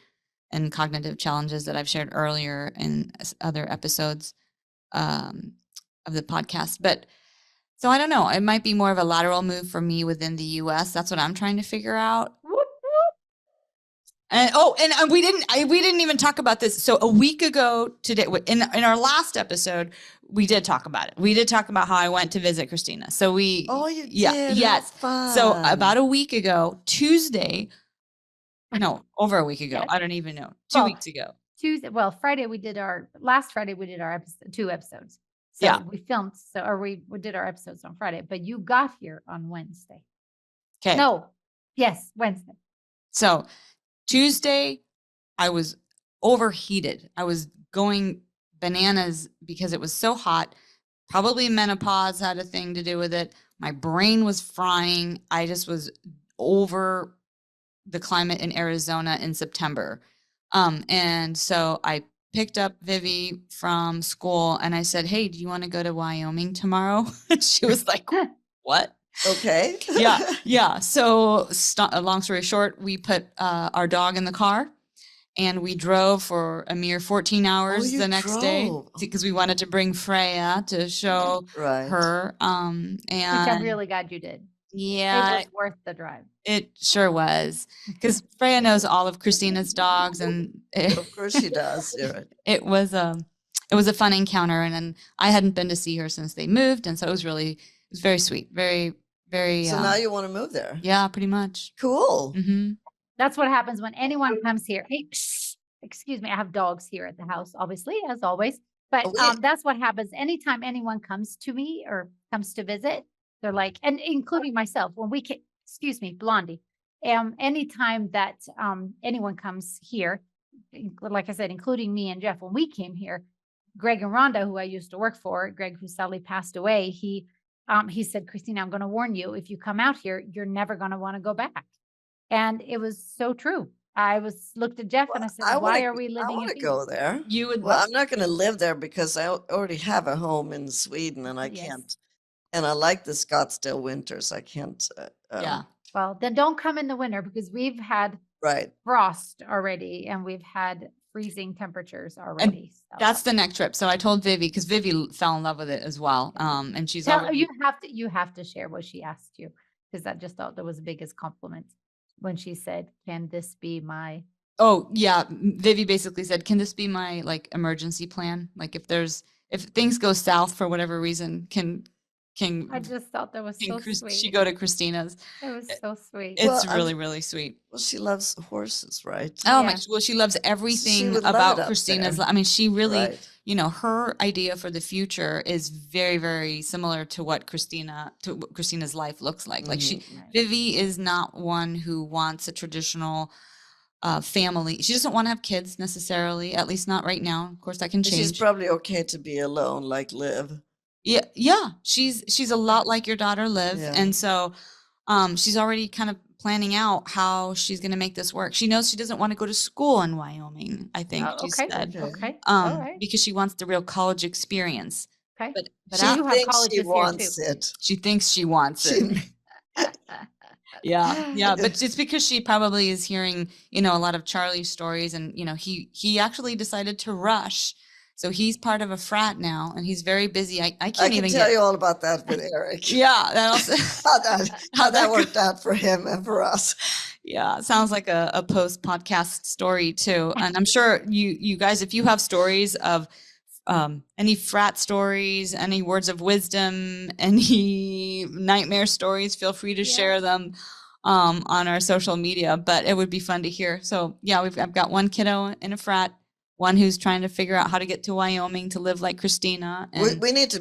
B: cognitive challenges that I've shared earlier in other episodes of the podcast. But so I don't know. It might be more of a lateral move for me within the U.S. That's what I'm trying to figure out.
D: Whoop, whoop.
B: And we didn't even talk about this. So a week ago today, in our last episode, we did talk about it. We did talk about how I went to visit Christina. So
C: Oh, you did?
B: yes.
C: How
B: So
C: fun.
B: about a week ago, Tuesday. No, over a week ago.
D: Yes.
B: I don't even know. 2 weeks ago.
D: Friday we did our episode, 2 episodes. So
B: Yeah.
D: we filmed, we did our episodes on Friday, but you got here on Wednesday.
B: Okay.
D: No, yes, Wednesday.
B: So Tuesday, I was overheated. I was going bananas because it was so hot. Probably menopause had a thing to do with it. My brain was frying. I just was over the climate in Arizona in September. And so I picked up Vivi from school and I said, hey, do you want to go to Wyoming tomorrow? She was like, what?
C: Okay.
B: Yeah. So long story short, we put our dog in the car and we drove for a mere 14 hours
C: you
B: the next day
C: drove.
B: because we wanted to bring Freya to show
C: Right.
B: her.
D: Which I'm
B: And
D: really glad you did.
B: yeah,
D: It was worth the drive.
B: it sure was because Freya knows all of Christina's dogs, and
C: Of course she does. You're right.
B: it was a fun encounter. And then I hadn't been to see her since they moved, and so it was very sweet, very very.
C: So now you want to move there?
B: Yeah, pretty much.
C: Cool.
B: Mm-hmm.
D: That's what happens when anyone comes here. Hey, excuse me, I have dogs here at the house, obviously, as always. But that's what happens anytime anyone comes to me or comes to visit. They're like, and including myself, when we came, excuse me, Blondie, anytime that anyone comes here, like I said, including me and Jeff, when we came here, Greg and Rhonda, who I used to work for, Greg, who sadly passed away, he said, Christina, I'm going to warn you, if you come out here, you're never going to want to go back. And it was so true. I looked at Jeff and I said, why are we living
C: I want
D: in
C: to
D: Fika?
C: go there.
B: You would
C: Well, I'm not going to live there because I already have a home in Sweden and I
D: Yes.
C: can't. And I like the Scottsdale winters. I can't.
B: yeah.
D: Well, then don't come in the winter because we've had
C: Right.
D: frost already and we've had freezing temperatures already. So
B: That's the next trip. So I told Vivi, because Vivi fell in love with it as well. And she's already,
D: you have to share what she asked you, because I just thought that was the biggest compliment when she said, can this be my
B: oh yeah. Vivi basically said, can this be my like emergency plan? Like if things go south for whatever reason, can
D: I just thought that was so sweet.
B: she go to Christina's?
D: It was so sweet.
B: It's
C: Well,
B: really, really sweet.
C: Well, she loves horses, right?
B: Oh
D: Yeah.
B: my, well, she loves everything
C: would love
B: about
C: it up
B: Christina's.
C: there.
B: I mean, she really,
C: Right.
B: you know, her idea for the future is very, very similar to what Christina's life looks like. Like
C: Mhm.
D: Right.
B: Vivi is not one who wants a traditional family. She doesn't want to have kids necessarily, at least not right now. Of course, that can
C: And
B: change.
C: she's probably okay to be alone, like Liv.
B: Yeah, yeah. She's a lot like your daughter Liv,
C: Yeah.
B: and so she's already kind of planning out how she's going to make this work. She knows she doesn't want to go to school in Wyoming, I think
D: Oh,
B: she said.
D: Okay. All right.
B: Because she wants the real college experience.
D: Okay.
B: But
D: But
B: she
D: I do have
C: thinks
D: colleges
C: she
D: here
C: wants
D: too.
C: it.
B: she thinks she wants it. Yeah, but it's because she probably is hearing, you know, a lot of Charlie's stories, and you know, he actually decided to rush. So he's part of a frat now, and he's very busy. I
C: I
B: can't
C: can
B: even
C: tell
B: get.
C: you all about that with Eric.
B: Yeah, that also.
C: how that worked out for him and for us.
B: Yeah, it sounds like a post podcast story too. And I'm sure you guys, if you have stories of any frat stories, any words of wisdom, any nightmare stories, feel free to share them on our social media. But it would be fun to hear. So yeah, I've got one kiddo in a frat, one who's trying to figure out how to get to Wyoming to live like Christina. And
C: We need to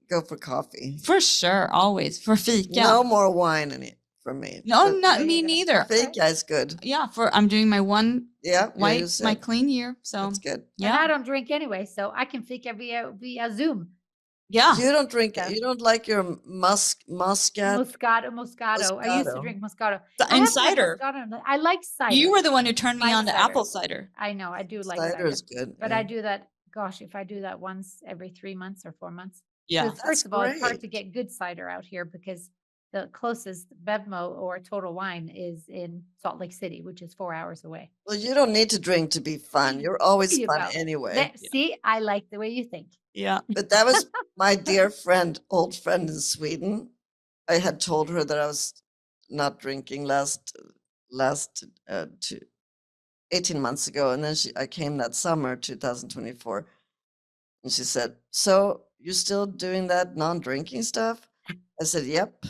C: go for coffee.
B: for sure, always for Fika.
C: No more wine in it for me.
B: No,
C: But
B: not me neither.
C: Fika is good.
B: Yeah, I'm doing my one
C: Yeah,
B: white,
C: use
B: my
C: it.
B: clean year. So
C: That's good.
D: And
B: yeah,
D: I don't drink anyway, so I can Fika via Zoom.
B: yeah.
C: You don't drink.
D: Yeah.
C: You don't like your Moscato.
D: Moscato. I used to
C: Moscato.
D: drink Moscato.
B: The-
D: I
B: and
D: haven't had
B: cider.
D: Moscato. I like cider.
B: You were the one who turned me
D: Like
B: on to
D: cider.
B: apple cider.
D: I know. I do like
C: Cider
D: cider.
C: is good.
D: But
C: yeah.
D: I do that, gosh, if I do that once every 3 months or 4 months.
B: Yeah.
D: Because first of all, it's hard to
C: great.
D: get good cider out here because the closest Bevmo or Total Wine is in Salt Lake City, which is 4 hours away.
C: Well, you don't need to drink to be fun. You're always
D: There you
C: fun
D: go.
C: anyway.
D: See, I like the way you think.
B: Yeah.
C: But that was my dear friend, old friend in Sweden. I had told her that I was not drinking last 18 months ago, and then I came that summer, 2024, and she said, "So you're still doing that non-drinking stuff?" I said, "Yep."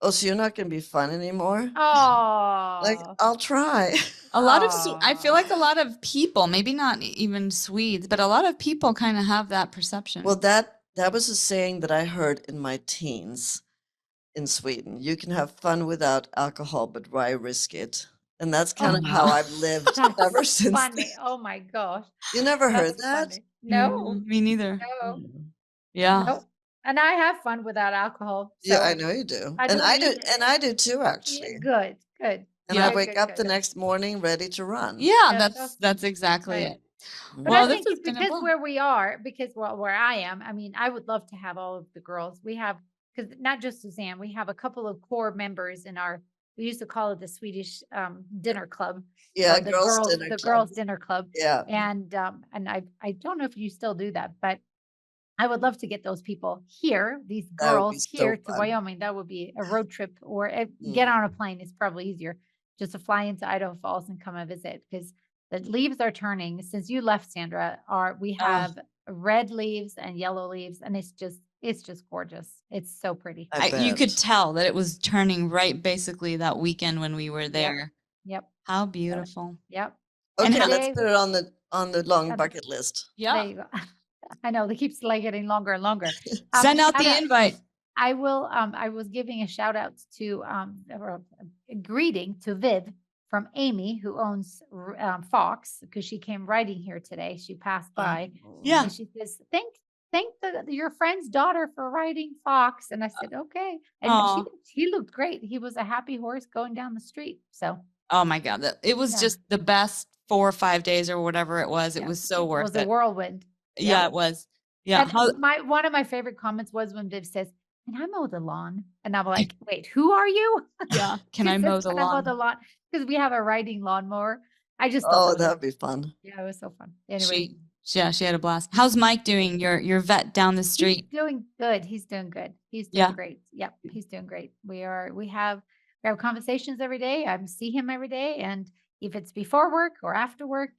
C: "Oh, so you're not going to be fun anymore?"
D: Oh,
C: Like, I'll try.
B: A lot of, I feel like a lot of people, maybe not even Swedes, but a lot of people kind of have that perception.
C: Well, that was a saying that I heard in my teens in Sweden. You can have fun without alcohol, but why risk it? And that's kind of how I've lived ever since.
D: funny. Oh my gosh.
C: You never heard
D: That's
C: that?
D: funny. No,
B: Me neither.
D: no,
C: Mm.
B: Yeah.
D: no. And I have fun without alcohol.
C: Yeah,
D: so
C: I know you do.
D: I
C: And
D: don't
C: I do,
D: need it.
C: and I do too,
D: yeah,
C: actually.
D: good.
C: And
B: Yeah.
C: I wake up the
D: good.
C: next morning ready to run.
B: Yeah,
D: Yeah,
B: that's exactly
D: right.
B: it.
C: Mm.
D: But
B: Well,
D: I
B: this
D: think
B: has
D: it's
B: been a
D: because
B: blast.
D: where we are, because where I am, I mean, I would love to have all of the girls. We have, because not just Suzanne, we have a couple of core members in we used to call it the Swedish dinner club.
C: Yeah,
D: the
C: girls'
D: girls'
C: dinner
D: dinner club.
C: club. Yeah.
D: And I don't know if you still do that, but I would love to get those people here, these
C: That would be
D: girls
C: so
D: here to
C: fun.
D: Wyoming. That would be a road trip, or
C: Mm.
D: get on a plane is probably easier, just to fly into Idaho Falls and come and visit, because the leaves are turning. Since you left, Sandra, we have red leaves and yellow leaves, and it's just gorgeous. It's so pretty.
B: You could
C: bet.
B: tell that it was turning right basically that weekend when we were there.
D: Yep.
B: How beautiful.
D: Yep.
B: And
C: Okay,
B: how-
C: let's put it on the long
D: And-
C: bucket list.
D: There
B: Yeah.
D: you go. I know they keep getting longer and longer.
B: Send out
D: how
B: the
D: about-
B: invite.
D: I will. I was giving a shout out to or a greeting to Viv from Amy, who owns Fox, because she came riding here today. She passed by,
B: Yeah.
D: and she says, "Thank your friend's daughter for riding Fox." And I said, "Okay." And
B: Aw.
D: he looked great. He was a happy horse going down the street. So
B: Oh my God. It was
D: Yeah.
B: just the best 4 or 5 days or whatever it was. It
D: yeah,
B: was so
D: it
B: worth
D: was a
B: it.
D: whirlwind.
B: Yeah, it was. Yeah.
D: And one of my favorite comments was when Viv says, "Can I mow the lawn?" And I'm like, "Wait, who are you?"
B: Yeah. Can
D: She
B: I
D: says,
B: mow the
D: "Can I mow
B: lawn?
D: the lawn?" Because we have a riding lawnmower. I just thought
C: Oh,
D: that was
C: that'd be fun.
D: yeah, it was so fun. Anyway,
B: She had a blast. How's Mike doing? Your vet down the
D: he's
B: street.
D: doing good. He's doing good. He's
B: Yeah.
D: doing great. Yep, he's doing great. We have conversations every day. I see him every day, and if it's before work or after work,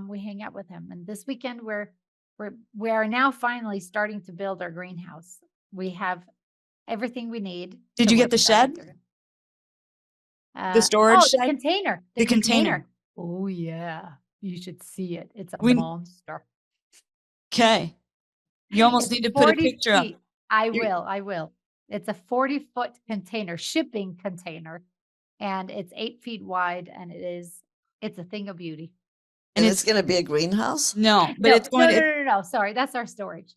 D: we hang out with him. And this weekend we are now finally starting to build our greenhouse. We have everything we need.
B: Did
D: so
B: you
D: we're
B: get the
D: excited
B: shed?
D: to-
B: The storage
D: the
B: shed?
D: container.
B: The container.
D: Oh yeah, you should see it. It's a
B: We-
D: monster.
B: Okay. You almost
D: It's
B: need to put a
D: 40
B: picture up.
D: feet. I
B: You're-
D: will. I will. It's a 40-foot container, shipping container, and it's 8 feet wide, and it's a thing of beauty.
C: And it's going to be a greenhouse?
B: No, but
D: No,
B: it's going
D: no,
B: to.
D: no, no, no. Sorry, that's our storage.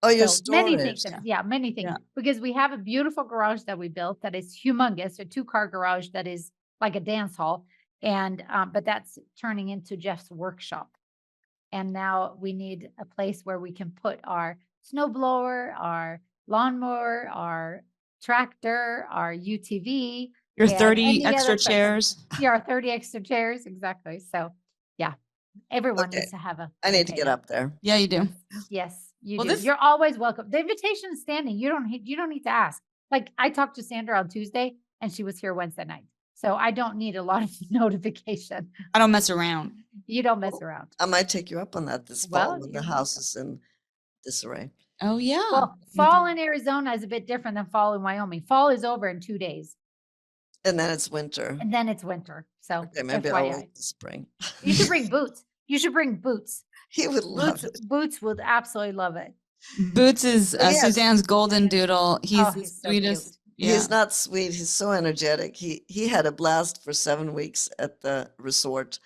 C: Oh, your
D: So many
C: storage.
D: things. Yeah, many things.
B: Yeah.
D: Because we have a beautiful garage that we built that is humongous, a 2-car garage that is like a dance hall, and but that's turning into Jeff's workshop. And now we need a place where we can put our snowblower, our lawnmower, our tractor, our UTV,
B: Your
D: and
B: 30
D: any
B: extra
D: other equipment.
B: chairs.
D: Yeah, our 30 extra chairs. Exactly. So yeah, everyone
C: Okay.
D: needs to have a
C: I need to get
D: container.
C: up there.
B: Yeah, you do.
D: Yes, you
B: Well,
D: do.
B: this-
D: You're always welcome. The invitation is standing. You don't need to ask. Like I talked to Sandra on Tuesday and she was here Wednesday night. So I don't need a lot of notification.
B: I don't mess around.
D: You don't mess around.
C: I might take you up on that this
D: Well,
C: fall when the
D: you're
C: house is in disarray.
B: Oh yeah.
D: Well, fall in Arizona is a bit different than fall in Wyoming. Fall is over in 2 days
C: And then it's winter.
D: and then it's winter. So
C: Okay, maybe I'll
D: FYI.
C: wait the spring.
D: You should bring boots. You should bring boots.
C: He would love
D: Boots,
C: it.
D: boots would absolutely love it.
B: Boots is
C: Yes.
B: Suzanne's golden doodle. He's
D: Oh,
B: the
D: he's so
B: sweetest.
D: cute.
B: Yeah.
C: He's not sweet. He's so energetic. He had a blast for 7 weeks at the resort.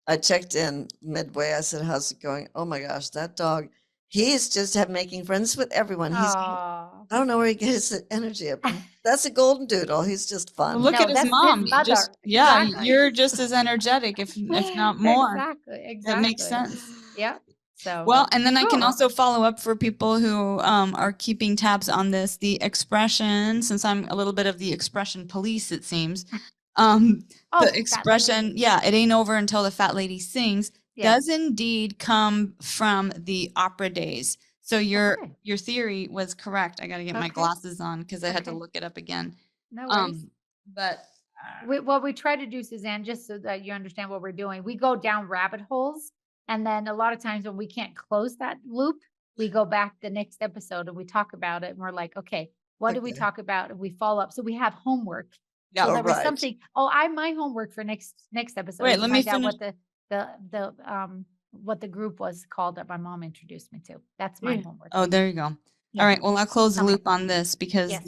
C: I checked in midway. I said, "How's it going?" Oh my gosh, that dog. He's just making friends with everyone.
D: Aw.
C: I don't know where he gets his energy up. That's a golden doodle. He's just fun.
B: Well, look
D: No,
B: at his
D: that's his
B: mom.
D: mother.
B: Yeah,
D: Exactly.
B: you're just as energetic, if not more.
D: Exactly.
B: That makes sense.
D: Yep. So
B: Well, and then I can
D: cool.
B: also follow up for people who are keeping tabs on this. The expression, since I'm a little bit of the expression police, it seems.
D: Oh,
B: The
D: fat
B: expression,
D: lady.
B: yeah, it ain't over until the fat lady sings,
D: Yeah.
B: does indeed come from the opera days. So your
D: Okay.
B: your theory was correct. I got to get my
D: Okay.
B: glasses on because I had to
D: Okay.
B: look it up again.
D: No worries.
B: But
D: What we try to do, Suzanne, just so that you understand what we're doing, we go down rabbit holes. And then a lot of times when we can't close that loop, we go back the next episode and we talk about it. And we're like, okay, what did we
C: Okay.
D: talk about? And we follow up. So we have homework.
B: Yeah,
D: So there was
C: right.
D: something. my homework for next episode.
B: Wait,
D: is
B: let
D: to
B: me
D: find out
B: finish.
D: what the group was called that my mom introduced me to. That's my
B: Yeah.
D: homework.
B: Oh, there you go.
D: Yeah.
B: All right. Well, I'll close the
D: Okay.
B: loop on this because
D: Yes.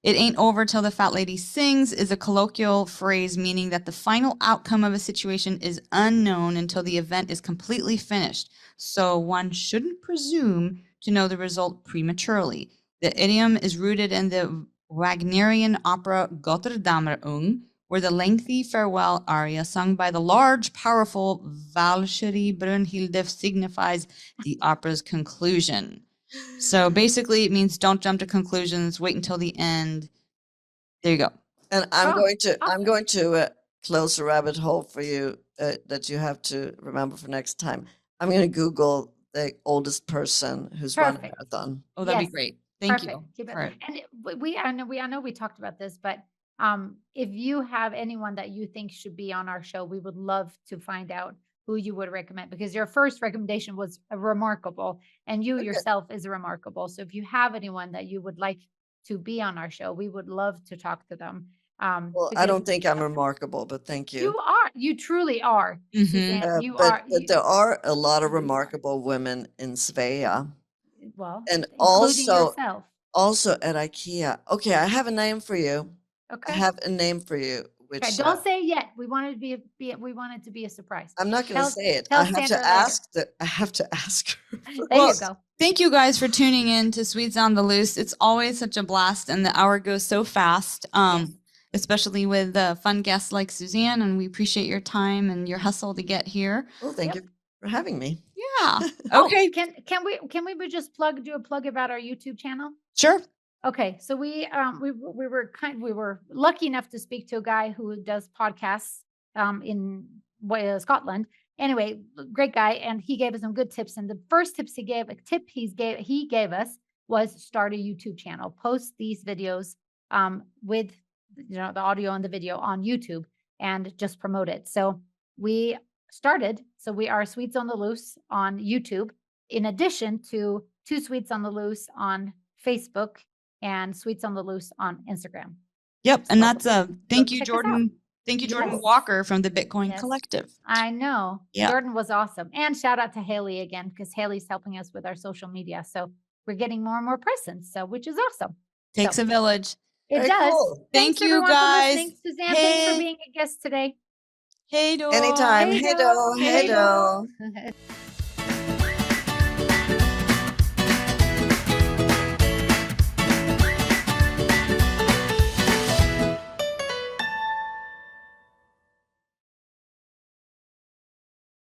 B: "it ain't over till the fat lady sings" is a colloquial phrase meaning that the final outcome of a situation is unknown until the event is completely finished. So one shouldn't presume to know the result prematurely. The idiom is rooted in the Wagnerian opera Götterdämmerung, where the lengthy farewell aria sung by the large, powerful Valkyrie Brunhilde signifies the opera's conclusion. So basically, it means don't jump to conclusions. Wait until the end. There you go.
C: And I'm
D: Oh, awesome.
C: going to close a rabbit hole for you that you have to remember for next time. I'm going to Google the oldest person who's run a
D: Perfect.
C: marathon.
B: Oh, that'd
D: Yes.
B: be great. Thank
D: Perfect.
B: you.
D: Keep it-
B: for it.
D: And I know we talked about this, but if you have anyone that you think should be on our show, we would love to find out who you would recommend, because your first recommendation was remarkable and you
C: Okay.
D: yourself is remarkable. So if you have anyone that you would like to be on our show, we would love to talk to them.
C: Well, I don't
D: because
C: think I'm remarkable, but thank you.
D: you truly are,
B: Mhm.
D: Suzanne. You
C: But
D: are,
C: there are a lot of
D: you are.
C: remarkable women in Svea.
D: well,
C: and
D: including
C: also-
D: yourself.
C: also at IKEA. Okay, I have a name for you.
D: Okay.
C: I have a name for you, which
D: Okay, don't say it yet. We want it to we want it to be a surprise.
C: I'm not going to
D: Tell-
C: say it.
D: tell
C: I have
D: Sandra
C: to
D: later.
C: ask I have to ask her.
D: There you
C: first.
D: go.
B: Thank you guys for tuning in to Swedes on the Loose. It's always such a blast, and the hour goes so fast.
D: Yes.
B: Especially with fun guests like Suzanne, and we appreciate your time and your hustle to get here.
C: Well, thank
D: Yep.
C: you for having me.
B: Yeah.
D: Oh,
B: Okay.
D: can we just do a plug about our YouTube channel?
B: Sure.
D: Okay, so we were lucky enough to speak to a guy who does podcasts in Scotland. Anyway, great guy, and he gave us some good tips. And the first tips he gave us was start a YouTube channel, post these videos with the audio and the video on YouTube, and just promote it. So we started. So we are Swedes on the Loose on YouTube, in addition to Two Swedes on the Loose on Facebook and Swedes on the Loose on Instagram.
B: Yep. And that's thank you,
D: check us
B: Jordan. Thank you, Jordan
D: Yes.
B: Walker from the Bitcoin
D: Yes.
B: Collective.
D: I know.
B: Yeah.
D: Jordan was awesome. And shout out to Haley again, because Haley's helping us with our social media. So we're getting more and more presence, which is awesome.
B: Takes a village.
D: It
C: Very
D: does.
C: cool.
B: Thank
D: Thanks,
B: you,
D: everyone,
B: guys.
D: for listening. Suzanne, thanks
B: Hey.
D: for being a guest today.
B: Hey, Do.
C: Anytime.
D: Hey,
C: Hey,
D: Do.
C: do. Hey,
D: Hey,
C: do.
D: Do.